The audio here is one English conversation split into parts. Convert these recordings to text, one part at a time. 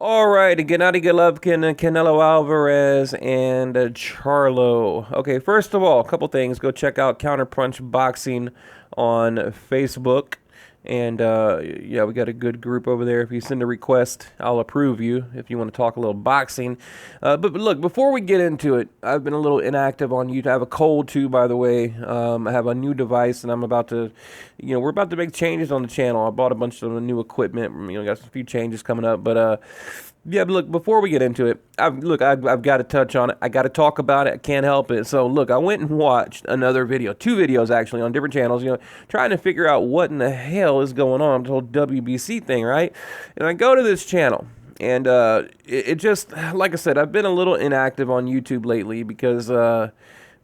All right, Gennady Golovkin, Canelo Alvarez, and Charlo. Okay, first of all, a couple things. Go check out Counterpunch Boxing on Facebook. And yeah, we got a good group over there. If you send a request, I'll approve you if you want to talk a little boxing. But look, before we get into it, I've been a little inactive on YouTube. I have a cold too, by the way. I have a new device, and I'm about to, we're about to make changes on the channel. I bought a bunch of new equipment. Got a few changes coming up, but. Yeah, but look, before we get into it, I've got to touch on it. I got to talk about it. I can't help it. So, look, I went and watched another video, two videos actually, on different channels, trying to figure out what in the hell is going on with the whole WBC thing, right? And I go to this channel, and it just, like I said, I've been a little inactive on YouTube lately because,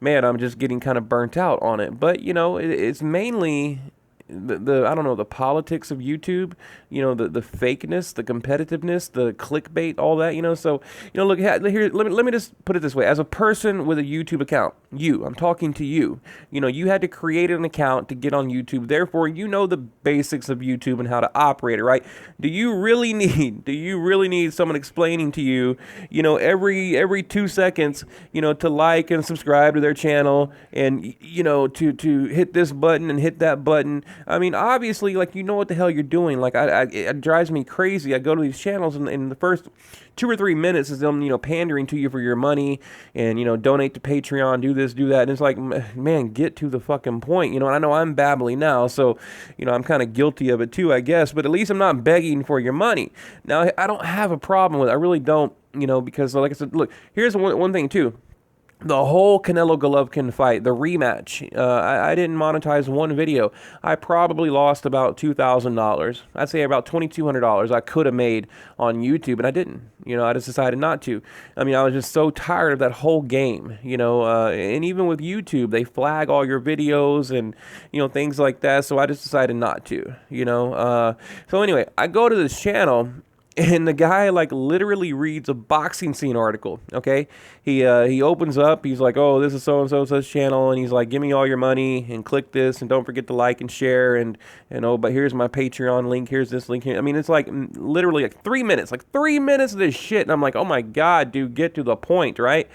man, I'm just getting kind of burnt out on it. But, it's mainly the I don't know, the politics of YouTube, the fakeness, the competitiveness, the clickbait, all that, So, look here. Let me just put it this way: as a person with a YouTube account, I'm talking to you. You had to create an account to get on YouTube. Therefore, you know the basics of YouTube and how to operate it, right? Do you really need someone explaining to you, every 2 seconds, to like and subscribe to their channel and to hit this button and hit that button? I mean, obviously, like, what the hell you're doing. Like, it drives me crazy. I go to these channels, and in the first 2 or 3 minutes is them, pandering to you for your money and, donate to Patreon, do this, do that. And it's like, man, get to the fucking point, And I know I'm babbling now, so, I'm kind of guilty of it too, I guess. But at least I'm not begging for your money. Now, I don't have a problem with it. I really don't, because, like I said, look, here's one thing too. The whole Canelo Golovkin fight, the rematch, I didn't monetize one video. I probably lost about $2,000. I'd say about $2,200 I could have made on YouTube, and I didn't. I just decided not to. I mean, I was just so tired of that whole game, and even with YouTube, they flag all your videos and, things like that, so I just decided not to. So anyway, I go to this channel, and the guy, like, literally reads a boxing scene article. Okay, he opens up. He's like, "Oh, this is so and so's channel," and he's like, "Give me all your money and click this, and don't forget to like and share, and oh, but here's my Patreon link. Here's this link here." I mean, it's like literally like 3 minutes, like 3 minutes of this shit, and I'm like, "Oh my god, dude, get to the point, right?"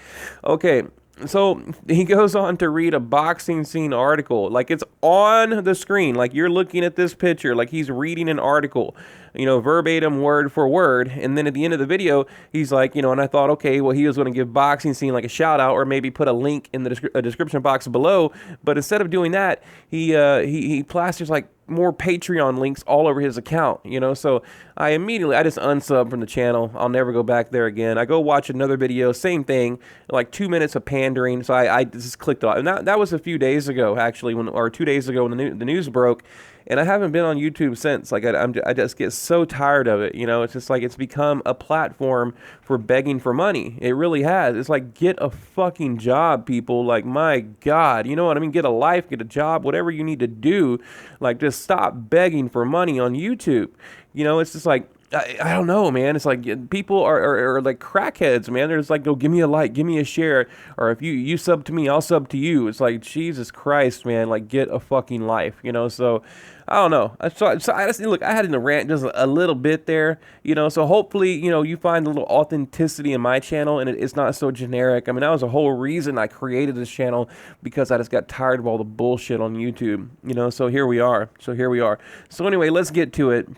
Okay. So he goes on to read a boxing scene article. Like, it's on the screen. Like, you're looking at this picture. Like, he's reading an article, verbatim, word for word. And then at the end of the video, he's like, and I thought, okay, well, he was going to give boxing scene like a shout out or maybe put a link in the description box below. But instead of doing that, he plasters like more Patreon links all over his account, So I just unsub from the channel. I'll never go back there again. I go watch another video, same thing, like 2 minutes of pandering. So I just clicked off. And that was a few days ago, actually, or 2 days ago when the news broke. And I haven't been on YouTube since. Like, I just get so tired of it. It's just like it's become a platform for begging for money. It really has. It's like, get a fucking job, people. Like, my God, you know what I mean? Get a life, get a job, whatever you need to do. Like, just stop begging for money on YouTube. It's just like, I don't know, man. It's like people are like crackheads, man. They're just like, go give me a like, give me a share, or if you sub to me, I'll sub to you. It's like, Jesus Christ, man. Like, get a fucking life, So I don't know. So I just look. I had in the rant just a little bit there, So hopefully, you find a little authenticity in my channel, and it's not so generic. I mean, that was the whole reason I created this channel, because I just got tired of all the bullshit on YouTube, So here we are. So anyway, let's get to it.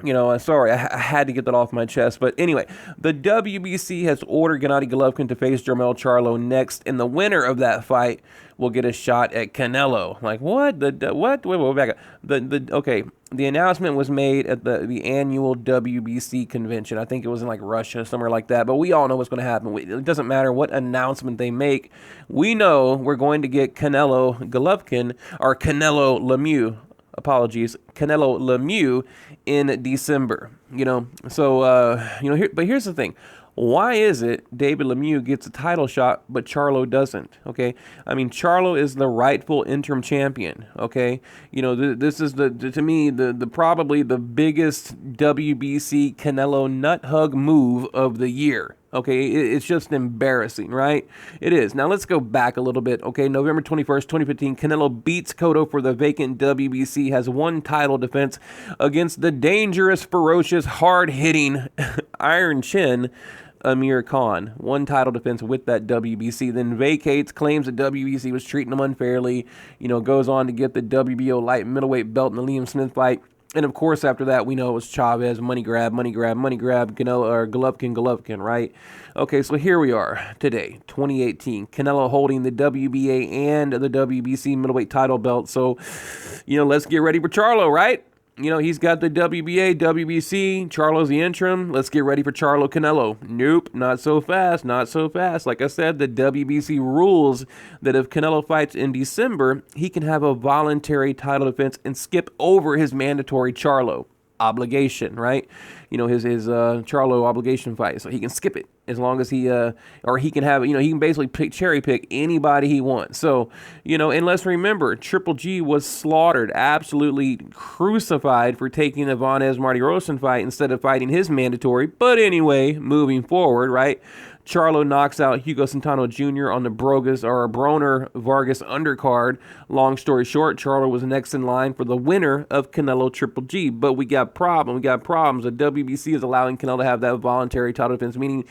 Sorry, I had to get that off my chest. But anyway, the WBC has ordered Gennady Golovkin to face Jermell Charlo next, and the winner of that fight will get a shot at Canelo. Like, what? What? Wait, back up. Okay, the announcement was made at the annual WBC convention. I think it was in like Russia, somewhere like that. But we all know what's going to happen. It doesn't matter what announcement they make. We know we're going to get Canelo Golovkin, or Canelo Lemieux. Apologies, Canelo Lemieux in December. But here's the thing. Why is it David Lemieux gets a title shot, but Charlo doesn't? Okay, I mean, Charlo is the rightful interim champion. Okay, this is to me the probably the biggest WBC Canelo nut hug move of the year. Okay, it's just embarrassing, right? It is. Now let's go back a little bit. Okay, November 21st, 2015, Canelo beats Cotto for the vacant WBC, has one title defense against the dangerous, ferocious, hard-hitting Iron Chin Amir Khan. One title defense with that WBC, then vacates, claims the WBC was treating him unfairly, goes on to get the WBO light middleweight belt in the Liam Smith fight. And of course, after that, we know it was Chavez, money grab, Canelo, or Golovkin, right? Okay, so here we are today, 2018. Canelo holding the WBA and the WBC middleweight title belt. So, let's get ready for Charlo, right? He's got the WBA, WBC, Charlo's the interim. Let's get ready for Charlo Canelo. Nope, not so fast, not so fast. Like I said, the WBC rules that if Canelo fights in December, he can have a voluntary title defense and skip over his mandatory Charlo obligation, right? His Charlo obligation fight. So he can skip it as long as he can have, he can basically cherry pick anybody he wants. So, and let's remember, Triple G was slaughtered, absolutely crucified for taking the Vanez Marty Rosen fight instead of fighting his mandatory. But anyway, moving forward, right? Charlo knocks out Hugo Santana Jr. on the Broner Vargas undercard. Long story short, Charlo was next in line for the winner of Canelo Triple G. But we got problems. The WBC is allowing Canelo to have that voluntary title defense, meaning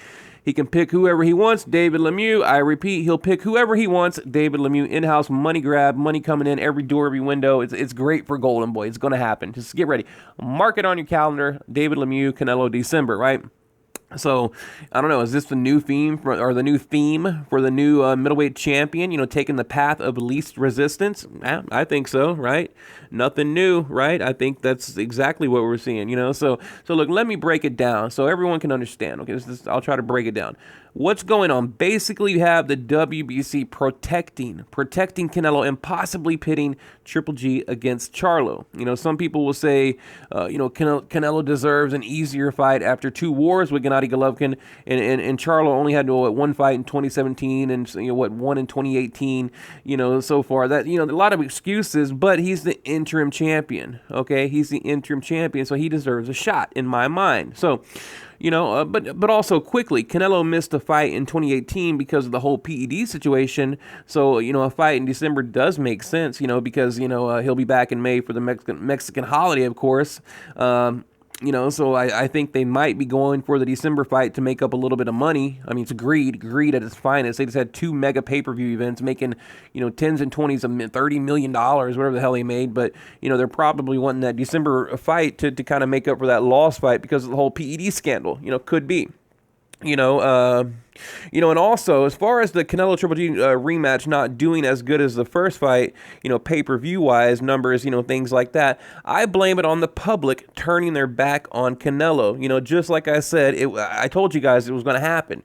he can pick whoever he wants. David Lemieux, I repeat, he'll pick whoever he wants. David Lemieux, in-house money grab, money coming in every door, every window. It's great for Golden Boy. It's going to happen. Just get ready. Mark it on your calendar. David Lemieux, Canelo, December, right? So, I don't know, is this the new theme for the new middleweight champion, taking the path of least resistance? I think so, right? Nothing new, right? I think that's exactly what we're seeing, So look, let me break it down so everyone can understand, okay? I'll try to break it down. What's going on? Basically, you have the WBC protecting Canelo and possibly pitting Triple G against Charlo. Some people will say, Canelo deserves an easier fight after 2 wars with Gennady Golovkin, and Charlo only had one fight in 2017 and one in 2018. So far that a lot of excuses, but he's the interim champion. Okay, he's the interim champion, so he deserves a shot in my mind. So. But also quickly, Canelo missed a fight in 2018 because of the whole PED situation. So, a fight in December does make sense, because, he'll be back in May for the Mexican holiday, of course. So I think they might be going for the December fight to make up a little bit of money. I mean, it's greed at its finest. They just had 2 mega pay-per-view events making, tens and 20s of $30 million, whatever the hell they made. But, they're probably wanting that December fight to kind of make up for that lost fight because of the whole PED scandal, could be. And also, as far as the Canelo Triple G rematch not doing as good as the first fight, pay-per-view wise, numbers, things like that, I blame it on the public turning their back on Canelo. Just like I said, I told you guys it was going to happen.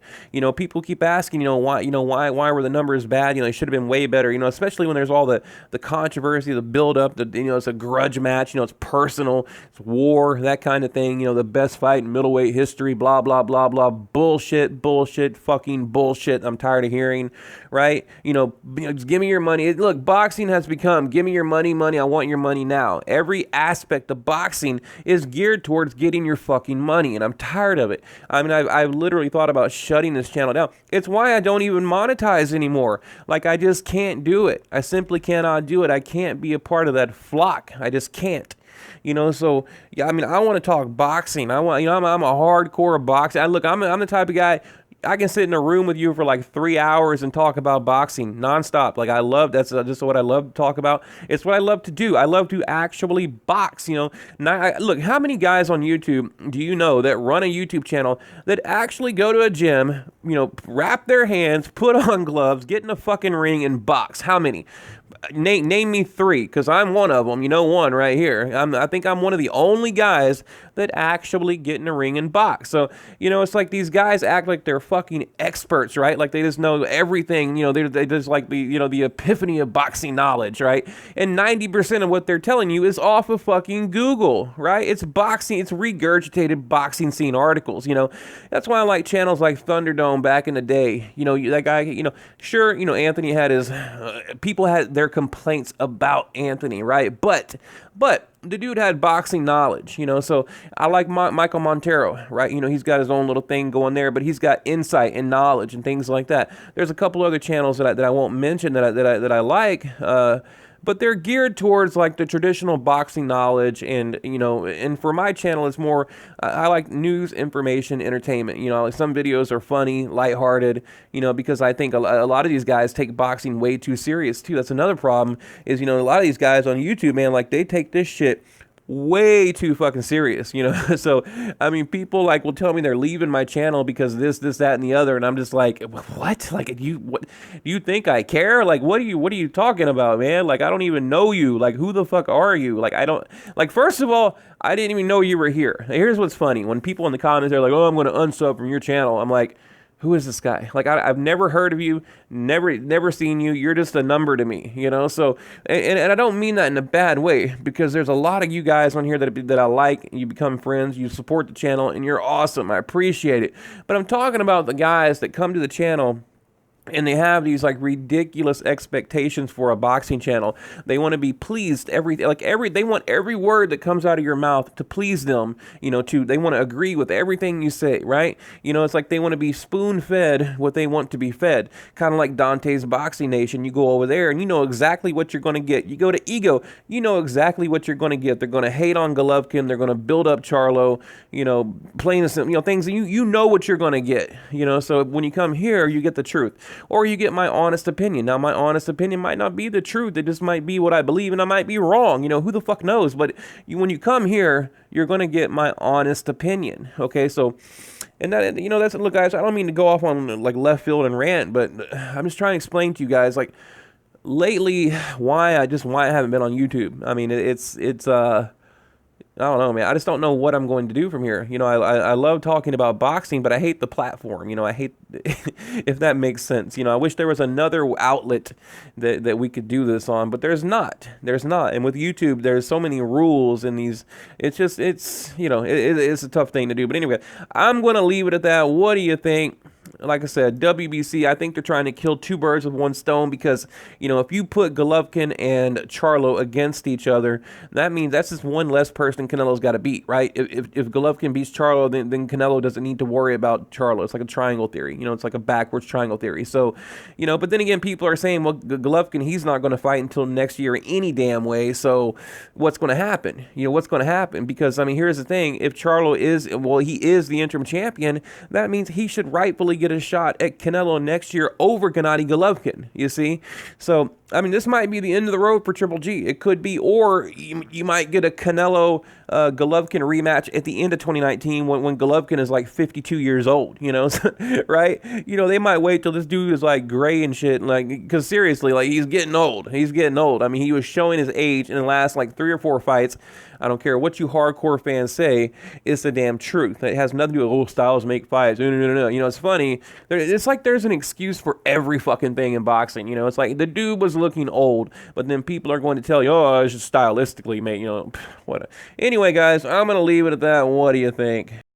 People keep asking, why were the numbers bad? They should have been way better. Especially when there's all the controversy, the build-up, it's a grudge match. It's personal, it's war, that kind of thing. The best fight in middleweight history, blah blah blah blah, bullshit, fucking bullshit. I'm tired of hearing, right? Just give me your money. Look, boxing has become, give me your money, I want your money now. Every aspect of boxing is geared towards getting your fucking money, and I'm tired of it. I mean, I've literally thought about shutting this channel down. It's why I don't even monetize anymore. Like, I just can't do it. I simply cannot do it. I can't be a part of that flock. I just can't. So yeah, I mean, I want to talk boxing. I'm a hardcore boxer. I'm the type of guy, I can sit in a room with you for like 3 hours and talk about boxing nonstop. Like, that's just what I love to talk about. It's what I love to do. I love to actually box. Look, how many guys on YouTube do you know that run a YouTube channel that actually go to a gym, wrap their hands, put on gloves, get in a fucking ring and box? How many? Name me 3, because I'm one of them. One right here. I think I'm one of the only guys that actually get in a ring and box. So, it's like these guys act like they're fucking experts, right? Like they just know everything. They just like the epiphany of boxing knowledge, right? And 90% of what they're telling you is off of fucking Google, right? It's boxing. It's regurgitated boxing scene articles. That's why I like channels like Thunderdome back in the day. That guy. Sure. Anthony had his people had their complaints about Anthony, right? But the dude had boxing knowledge, you know. So I like Michael Montero, right? You know, he's got his own little thing going there, but he's got insight and knowledge and things like that. There's a couple other channels that I won't mention that I like. But they're geared towards like the traditional boxing knowledge, and you know, and for my channel it's more I like news, information, entertainment. You know, like some videos are funny, lighthearted, you know, because I think a lot of these guys take boxing way too serious too. That's another problem, is, you know, a lot of these guys on YouTube, man, like they take this shit way too fucking serious, you know. So I mean, people like will tell me they're leaving my channel because this, that, and the other, and I'm just like, what? Like, what do you think I care? Like, what are you talking about, man? Like, I don't even know you. Like, who the fuck are you? Like, I don't, like, first of all, I didn't even know you were here. Here's what's funny: when people in the comments are like, oh, I'm going to unsub from your channel, I'm like, who is this guy? Like, I've never heard of you, never seen you. You're just a number to me, you know? So, and I don't mean that in a bad way, because there's a lot of you guys on here that I like. You become friends, you support the channel, and you're awesome. I appreciate it. But I'm talking about the guys that come to the channel and they have these like ridiculous expectations for a boxing channel. They want to be pleased they want every word that comes out of your mouth to please them, you know, they want to agree with everything you say, right? You know, it's like they want to be spoon-fed what they want to be fed. Kind of like Dante's Boxing Nation. You go over there and you know exactly what you're going to get. You go to Ego, you know exactly what you're going to get. They're going to hate on Golovkin, they're going to build up Charlo, you know, plain and simple, you know, things you know what you're going to get, you know. So when you come here, you get the truth. Or you get my honest opinion. Now, my honest opinion might not be the truth. It just might be what I believe, and I might be wrong. You know, who the fuck knows? But when you come here, you're going to get my honest opinion. Okay, so, and that, you know, that's, look, guys, I don't mean to go off on like left field and rant, but I'm just trying to explain to you guys, like, lately, why I haven't been on YouTube. I mean, I don't know, man. I just don't know what I'm going to do from here. You know, I love talking about boxing, but I hate the platform. You know, I hate, if that makes sense. You know, I wish there was another outlet that we could do this on, but there's not. There's not. And with YouTube, there's so many rules and these, you know, it's a tough thing to do. But anyway, I'm going to leave it at that. What do you think? Like I said, WBC, I think they're trying to kill two birds with one stone, because, you know, if you put Golovkin and Charlo against each other, that means that's just one less person Canelo's got to beat, right? If Golovkin beats Charlo, then Canelo doesn't need to worry about Charlo. It's like a triangle theory, you know, it's like a backwards triangle theory. So, you know, but then again, people are saying, well, Golovkin, he's not going to fight until next year any damn way. So what's going to happen? You know, what's going to happen? Because, I mean, here's the thing. If Charlo he is the interim champion, that means he should rightfully get a shot at Canelo next year over Gennady Golovkin, you see? So, I mean, this might be the end of the road for Triple G. It could be, or you might get a Canelo Golovkin rematch at the end of 2019 when Golovkin is like 52 years old, you know, right? You know, they might wait till this dude is like gray and shit, like, because seriously, like, he's getting old. He's getting old. I mean, he was showing his age in the last like 3 or 4 fights. I don't care what you hardcore fans say, it's the damn truth. It has nothing to do with, oh, styles make fights. No. You know, it's funny. It's like there's an excuse for every fucking thing in boxing. You know, it's like the dude was looking old, but then people are going to tell you, oh, it's just stylistically, mate. You know, what? Anyway, guys, I'm going to leave it at that. What do you think?